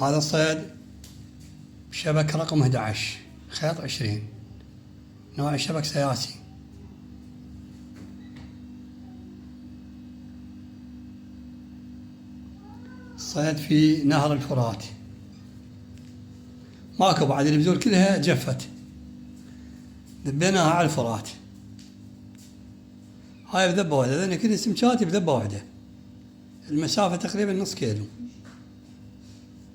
هذا الصيد شبك رقم 11 خيط 20 نوع الشبك سياسي. الصيد في نهر الفرات، ماكو بعد، البذور كلها جفت، ذبيناها على الفرات. هاي بذبة واحدة، هذين كل سمكاتي بذبة واحدة، المسافة تقريبا نص كيلو.